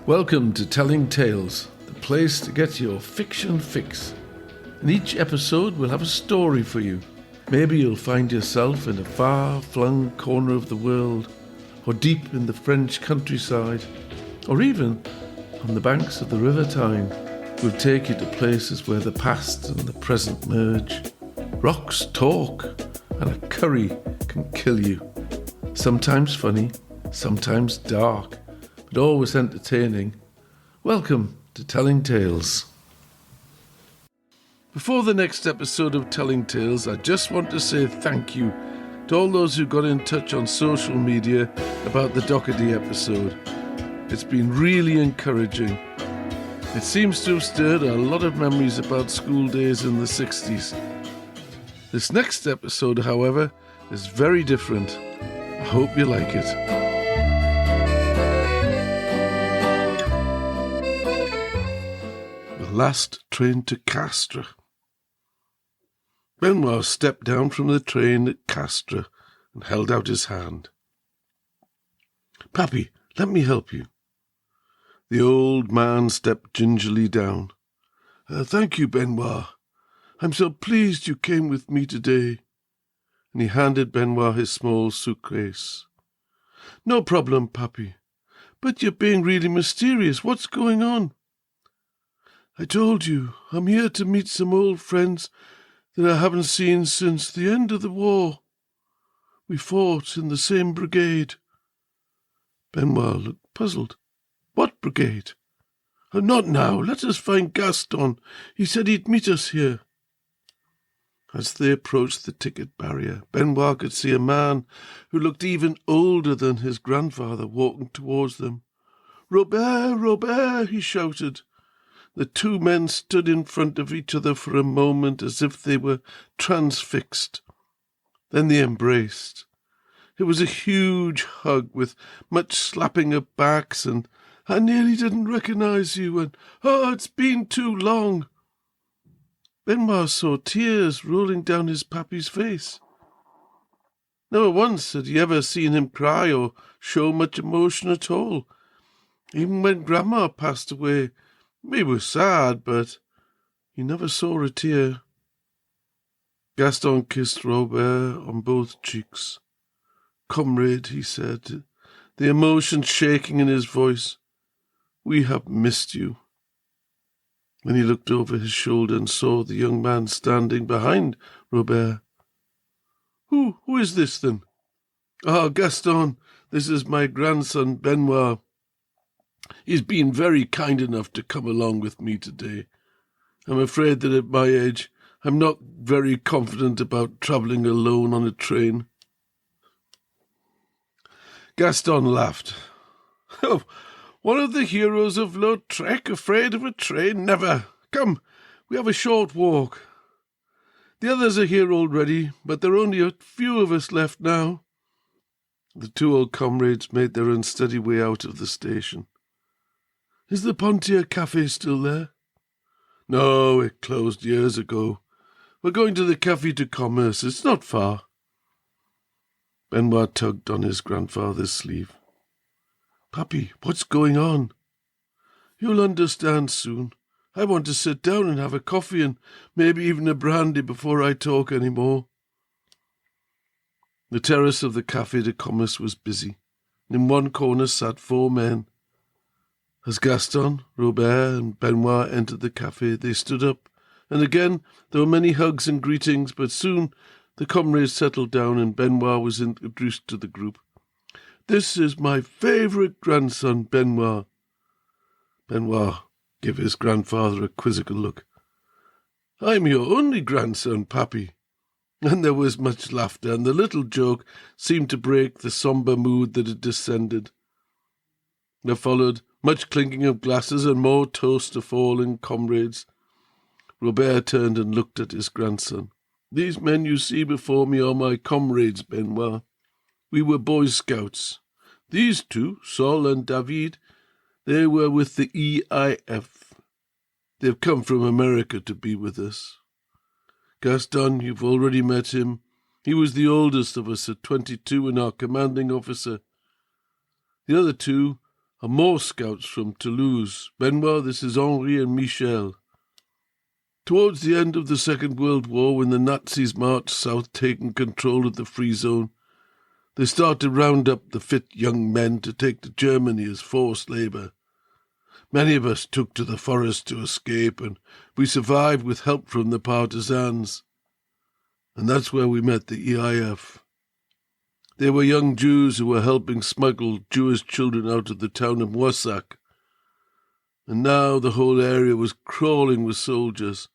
Welcome to Telling Tales, the place to get your fiction fix. In each episode we'll have a story for you. Maybe you'll find yourself in a far-flung corner of the world, or deep in the French countryside, or even on the banks of the River Tyne. We'll take you to places where the past and the present merge. Rocks talk, and a curry can kill you. Sometimes funny, sometimes dark, but always entertaining. Welcome to Telling Tales. Before the next episode of Telling Tales, I just want to say thank you to all those who got in touch on social media about the Doherty episode. It's been really encouraging. It seems to have stirred a lot of memories about school days in the 60s. This next episode, however, is very different. I hope you like it. Last train to Castres. Benoît stepped down from the train at Castres and held out his hand. "Pappy, let me help you." The old man stepped gingerly down. "Thank you, Benoît. I'm so pleased you came with me today." And he handed Benoît his small suitcase. "No problem, Pappy. But you're being really mysterious. What's going on?" "I told you, I'm here to meet some old friends that I haven't seen since the end of the war. We fought in the same brigade." Benoît looked puzzled. "What brigade?" "Not now. Let us find Gaston. He said he'd meet us here." As they approached the ticket barrier, Benoît could see a man who looked even older than his grandfather walking towards them. "Robert, Robert," he shouted. The two men stood in front of each other for a moment as if they were transfixed. Then they embraced. It was a huge hug with much slapping of backs and "I nearly didn't recognize you" and "Oh, it's been too long." Benoît saw tears rolling down his pappy's face. Never once had he ever seen him cry or show much emotion at all. Even when Grandma passed away, he was sad, but he never saw a tear. Gaston kissed Robert on both cheeks. "Comrade," he said, the emotion shaking in his voice, "we have missed you." Then he looked over his shoulder and saw the young man standing behind Robert. Who is this, then?" "Ah, Gaston, this is my grandson, Benoît. He's been very kind enough to come along with me today. I'm afraid that at my age I'm not very confident about travelling alone on a train." Gaston laughed. "Oh, one of the heroes of Lautrec afraid of a train? Never. Come, we have a short walk. The others are here already, but there are only a few of us left now." The two old comrades made their unsteady way out of the station. "Is the Pontier Café still there?" "No, it closed years ago. We're going to the Café de Commerce. It's not far." Benoît tugged on his grandfather's sleeve. "Pappy, what's going on?" "You'll understand soon. I want to sit down and have a coffee and maybe even a brandy before I talk any more." The terrace of the Café de Commerce was busy. In one corner sat 4 men. As Gaston, Robert, and Benoît entered the café, they stood up, and again there were many hugs and greetings, but soon the comrades settled down and Benoît was introduced to the group. "This is my favourite grandson, Benoît." Benoît gave his grandfather a quizzical look. "I'm your only grandson, Pappy." And there was much laughter, and the little joke seemed to break the sombre mood that had descended. There followed much clinking of glasses and more toast to fallen comrades. Robert turned and looked at his grandson. "These men you see before me are my comrades, Benoît. We were Boy Scouts. These two, Saul and David, they were with the EIF. They've come from America to be with us. Gaston, you've already met him. He was the oldest of us at 22 and our commanding officer. The other two and more scouts from Toulouse. Benoît, this is Henri and Michel. Towards the end of the Second World War, when the Nazis marched south, taking control of the Free Zone, they started to round up the fit young men to take to Germany as forced labour. Many of us took to the forest to escape, and we survived with help from the partisans. And that's where we met the EIF. They were young Jews who were helping smuggle Jewish children out of the town of Moissac. And now the whole area was crawling with soldiers,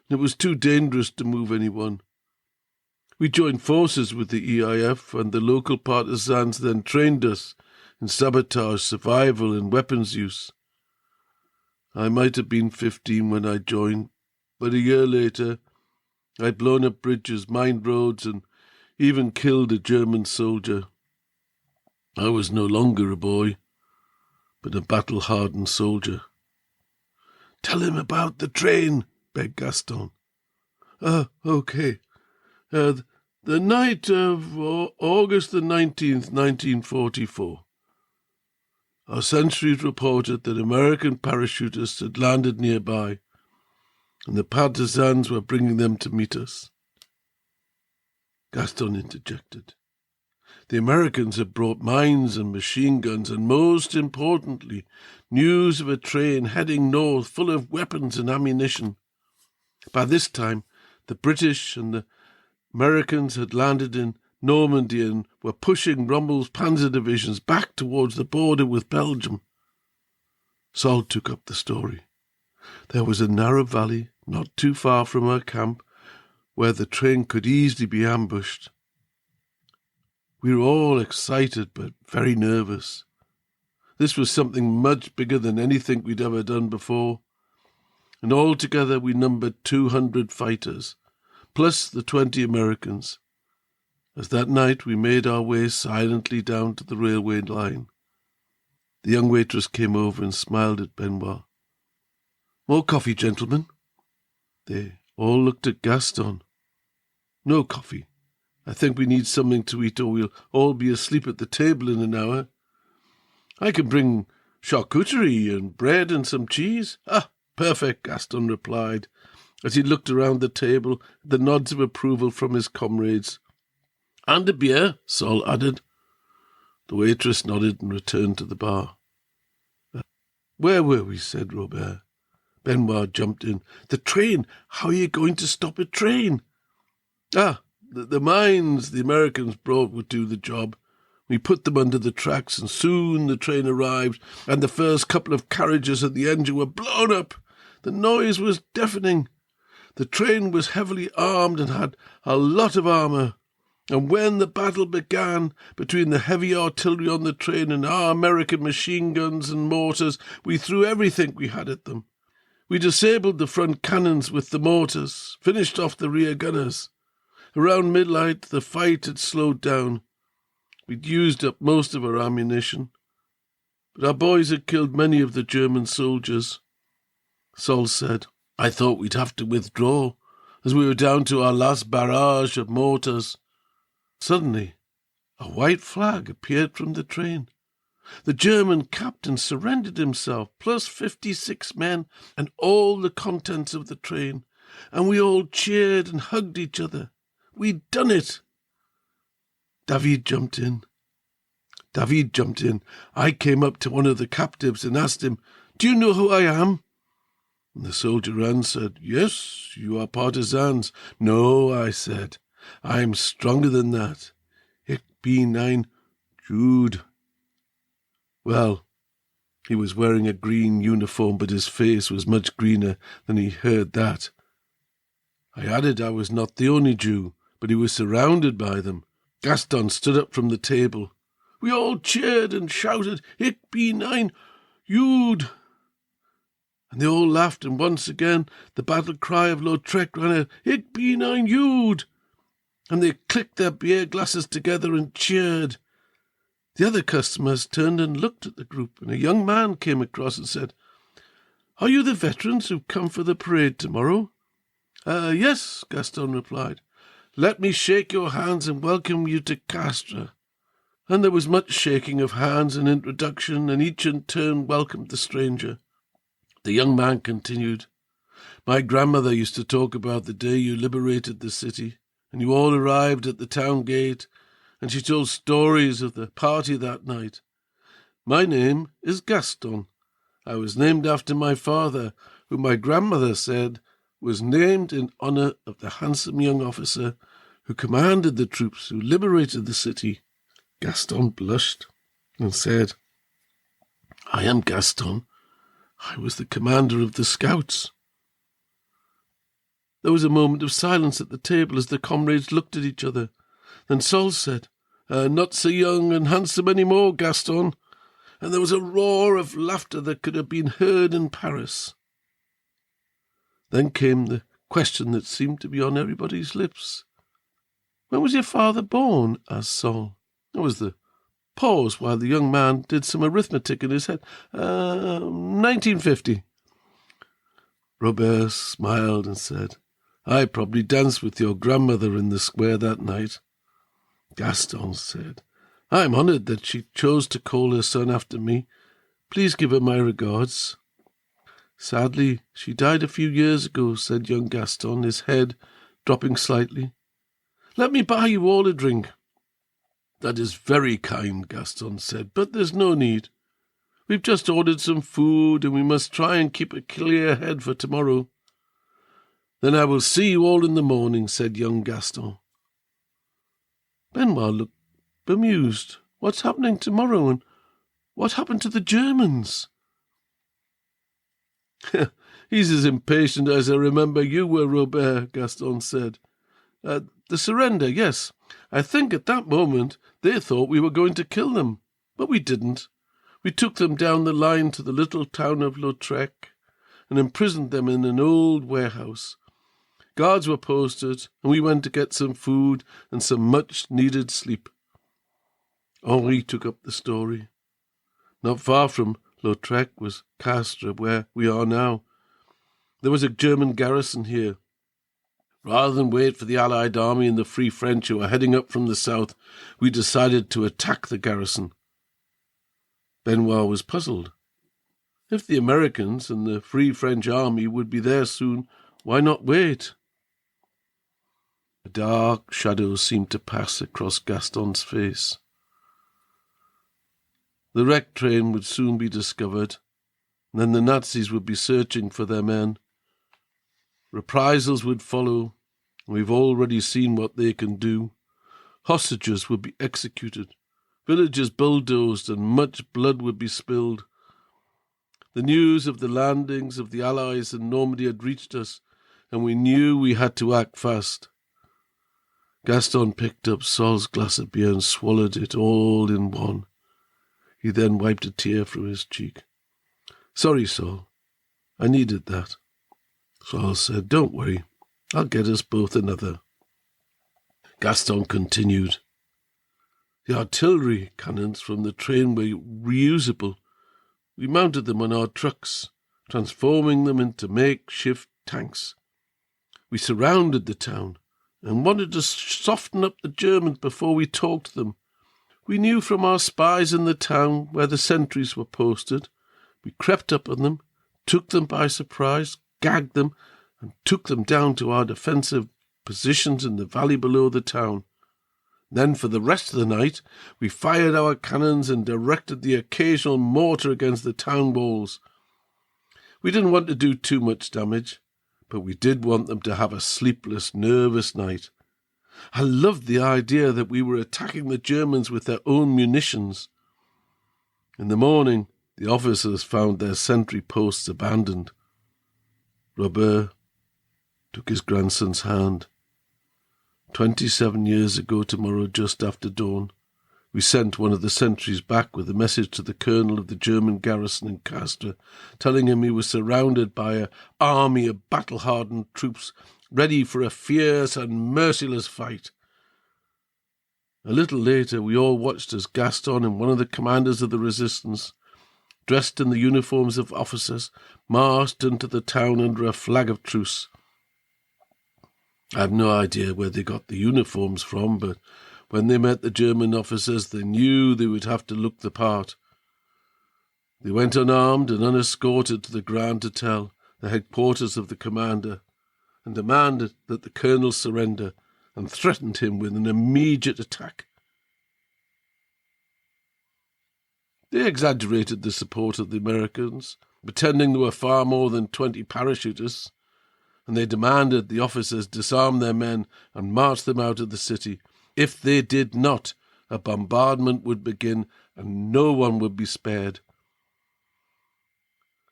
and it was too dangerous to move anyone. We joined forces with the EIF, and the local partisans then trained us in sabotage, survival, and weapons use. I might have been 15 when I joined, but a year later I'd blown up bridges, mined roads, and even killed a German soldier. I was no longer a boy, but a battle-hardened soldier. "Tell him about the train," begged Gaston. Okay. The night of August the 19th, 1944. Our sentries reported that American parachutists had landed nearby, and the partisans were bringing them to meet us. Gaston interjected. The Americans had brought mines and machine guns, and most importantly, news of a train heading north full of weapons and ammunition. By this time, the British and the Americans had landed in Normandy and were pushing Rommel's panzer divisions back towards the border with Belgium. Sol took up the story. There was a narrow valley not too far from our camp where the train could easily be ambushed. We were all excited but very nervous. This was something much bigger than anything we'd ever done before, and altogether we numbered 200 fighters, plus the 20 Americans. As that night we made our way silently down to the railway line. The young waitress came over and smiled at Benoît. "More coffee, gentlemen?" They all looked at Gaston. "No coffee. I think we need something to eat, or we'll all be asleep at the table in an hour. I can bring charcuterie and bread and some cheese." "Ah, perfect," Gaston replied, as he looked around the table at the nods of approval from his comrades. "And a beer," Sol added. The waitress nodded and returned to the bar. "Where were we?" said Robert. Benoît jumped in. "The train. How are you going to stop a train?" The mines the Americans brought would do the job. We put them under the tracks, and soon the train arrived, and the first couple of carriages and the engine were blown up. The noise was deafening. The train was heavily armed and had a lot of armour. And when the battle began between the heavy artillery on the train and our American machine guns and mortars, we threw everything we had at them. We disabled the front cannons with the mortars, finished off the rear gunners. Around midnight, the fight had slowed down. We'd used up most of our ammunition, but our boys had killed many of the German soldiers. Sol said, "I thought we'd have to withdraw, as we were down to our last barrage of mortars." Suddenly, a white flag appeared from the train. The German captain surrendered himself, plus 56 men, and all the contents of the train, and we all cheered and hugged each other. We'd done it. David jumped in. I came up to one of the captives and asked him, "Do you know who I am?" And the soldier answered, "Yes, you are partisans." "No," I said, "I'm stronger than that. Ich bin ein Jude." Well, he was wearing a green uniform, but his face was much greener than he heard that. I added I was not the only Jew, but he was surrounded by them. Gaston stood up from the table. We all cheered and shouted, "Ich bin ein Jude." And they all laughed, and once again the battle cry of Lautrec ran out, "Ich bin ein Jude." And they clicked their beer glasses together and cheered. The other customers turned and looked at the group, and a young man came across and said, "Are you the veterans who've come for the parade tomorrow?" Yes, Gaston replied. "Let me shake your hands and welcome you to Castres." and there was much shaking of hands and introduction, and each in turn welcomed the stranger. The young man continued, "My grandmother used to talk about the day you liberated the city, and you all arrived at the town gate, and she told stories of the party that night. My name is Gaston. I was named after my father, who my grandmother said was named in honour of the handsome young officer who commanded the troops who liberated the city." Gaston blushed and said, "I am Gaston. I was the commander of the scouts." There was a moment of silence at the table as the comrades looked at each other. Then Sol said, "Not so young and handsome any more, Gaston." And there was a roar of laughter that could have been heard in Paris. Then came the question that seemed to be on everybody's lips. "When was your father born?" asked Sol. There was the pause while the young man did some arithmetic in his head. 1950. Robert smiled and said, "I probably danced with your grandmother in the square that night." Gaston said, "I am honoured that she chose to call her son after me. Please give her my regards." "Sadly, she died a few years ago," said young Gaston, his head dropping slightly. "Let me buy you all a drink." "That is very kind," Gaston said, "but there's no need. We've just ordered some food, and we must try and keep a clear head for tomorrow." "Then I will see you all in the morning," said young Gaston. Benoît looked bemused. "What's happening tomorrow, and what happened to the Germans?" "He's as impatient as I remember you were, Robert," Gaston said. The surrender, yes. I think at that moment they thought we were going to kill them, but we didn't. We took them down the line to the little town of Lautrec and imprisoned them in an old warehouse. Guards were posted, and we went to get some food and some much-needed sleep." Henri took up the story. "Not far from Lautrec was Castres, where we are now. There was a German garrison here. Rather than wait for the Allied army and the Free French who were heading up from the south, we decided to attack the garrison." Benoît was puzzled. If the Americans and the Free French army would be there soon, why not wait? A dark shadow seemed to pass across Gaston's face. The wrecked train would soon be discovered, and then the Nazis would be searching for their men. Reprisals would follow, and we've already seen what they can do. Hostages would be executed, villages bulldozed, and much blood would be spilled. The news of the landings of the Allies in Normandy had reached us, and we knew we had to act fast. Gaston picked up Sol's glass of beer and swallowed it all in one. He then wiped a tear from his cheek. "Sorry, Sol. I needed that." Sol said, "Don't worry. I'll get us both another." Gaston continued. "The artillery cannons from the train were reusable. We mounted them on our trucks, transforming them into makeshift tanks. We surrounded the town and wanted to soften up the Germans before we talked to them. We knew from our spies in the town where the sentries were posted. We crept up on them, took them by surprise, gagged them, and took them down to our defensive positions in the valley below the town. Then, for the rest of the night, we fired our cannons and directed the occasional mortar against the town walls. We didn't want to do too much damage, but we did want them to have a sleepless, nervous night. I loved the idea that we were attacking the Germans with their own munitions. In the morning, the officers found their sentry posts abandoned." Robert took his grandson's hand. 27 years ago tomorrow, just after dawn, we sent one of the sentries back with a message to the colonel of the German garrison in Castres, telling him he was surrounded by an army of battle-hardened troops, ready for a fierce and merciless fight. A little later, we all watched as Gaston and one of the commanders of the resistance, dressed in the uniforms of officers, marched into the town under a flag of truce. I have no idea where they got the uniforms from, but When they met the German officers, they knew they would have to look the part. They went unarmed and unescorted to the Grand Hotel, the headquarters of the commander, and demanded that the colonel surrender and threatened him with an immediate attack. They exaggerated the support of the Americans, pretending there were far more than 20 parachutists, and they demanded the officers disarm their men and march them out of the city. If they did not, a bombardment would begin and no one would be spared.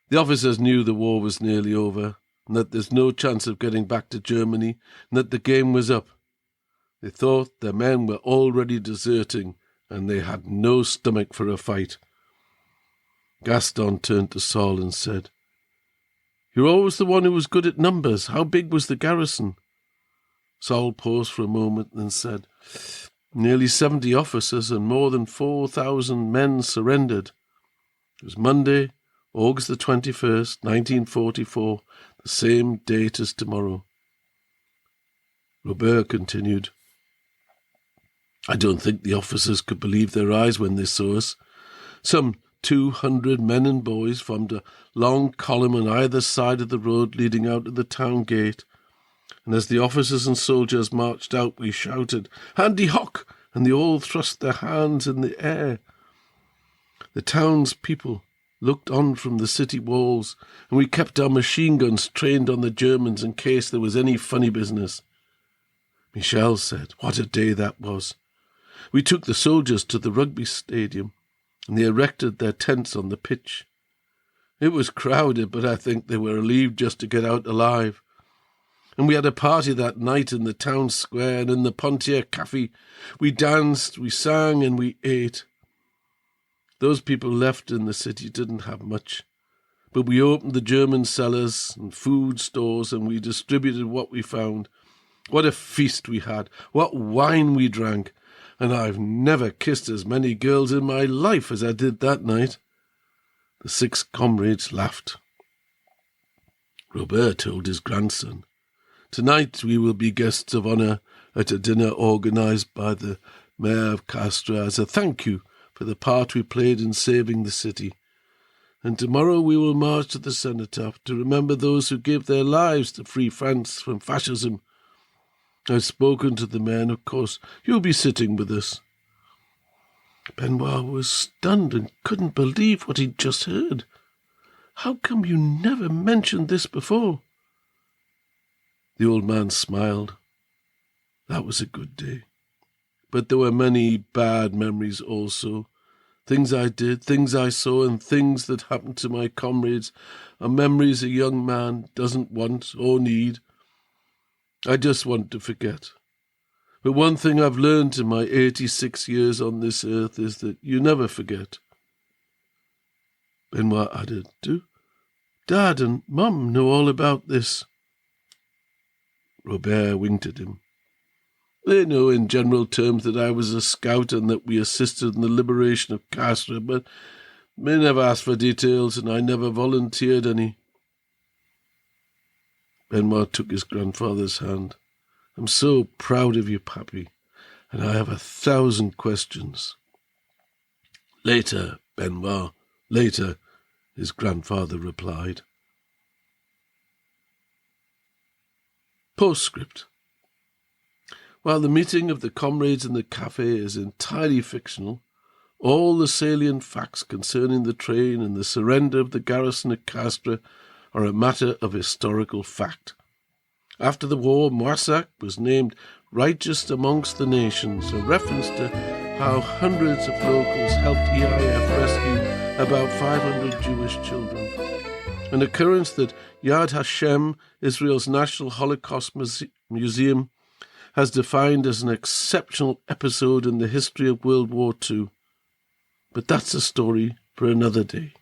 The officers knew the war was nearly over, and that there's no chance of getting back to Germany, and that the game was up. They thought their men were already deserting, and they had no stomach for a fight. Gaston turned to Saul and said, "You're always the one who was good at numbers. How big was the garrison?" Saul paused for a moment and said, "Nearly 70 officers and more than 4,000 men surrendered. It was Monday, August the 21st, 1944, the same date as tomorrow." Robert continued, "I don't think the officers could believe their eyes when they saw us. Some 200 men and boys formed a long column on either side of the road leading out to the town gate, and as the officers and soldiers marched out, we shouted, 'Handy Hock!' and they all thrust their hands in the air. The townspeople looked on from the city walls, and we kept our machine guns trained on the Germans in case there was any funny business." Michel said, "What a day that was. We took the soldiers to the rugby stadium, and they erected their tents on the pitch. It was crowded, but I think they were relieved just to get out alive. And we had a party that night in the town square and in the Pontier Cafe. We danced, we sang, and we ate. Those people left in the city didn't have much, but we opened the German cellars and food stores, and we distributed what we found. What a feast we had! What wine we drank! And I've never kissed as many girls in my life as I did that night." The 6 comrades laughed. Robert told his grandson, "Tonight we will be guests of honour at a dinner organised by the mayor of Castres as a thank you for the part we played in saving the city. And tomorrow we will march to the cenotaph to remember those who gave their lives to free France from fascism. I've spoken to the men, of course. You'll be sitting with us." Benoît was stunned and couldn't believe what he'd just heard. "How come you never mentioned this before?" The old man smiled. That was a good day. But there were many bad memories also. Things I did, things I saw, and things that happened to my comrades are memories a young man doesn't want or need. I just want to forget. But one thing I've learned in my 86 years on this earth is that you never forget." Benoît added, "Do Dad and Mum know all about this?" Robert winked at him. "They know in general terms that I was a scout and that we assisted in the liberation of Castres, but they never asked for details and I never volunteered any." Benoît took his grandfather's hand. "I'm so proud of you, Pappy, and I have 1,000 questions." "Later, Benoît, later," his grandfather replied. Postscript. While the meeting of the comrades in the cafe is entirely fictional, all the salient facts concerning the train and the surrender of the garrison at Castres are a matter of historical fact. After the war, Moissac was named Righteous Amongst the Nations, a reference to how hundreds of locals helped EIF rescue about 500 Jewish children. An occurrence that Yad Hashem, Israel's National Holocaust Museum, has defined as an exceptional episode in the history of World War II. But that's a story for another day.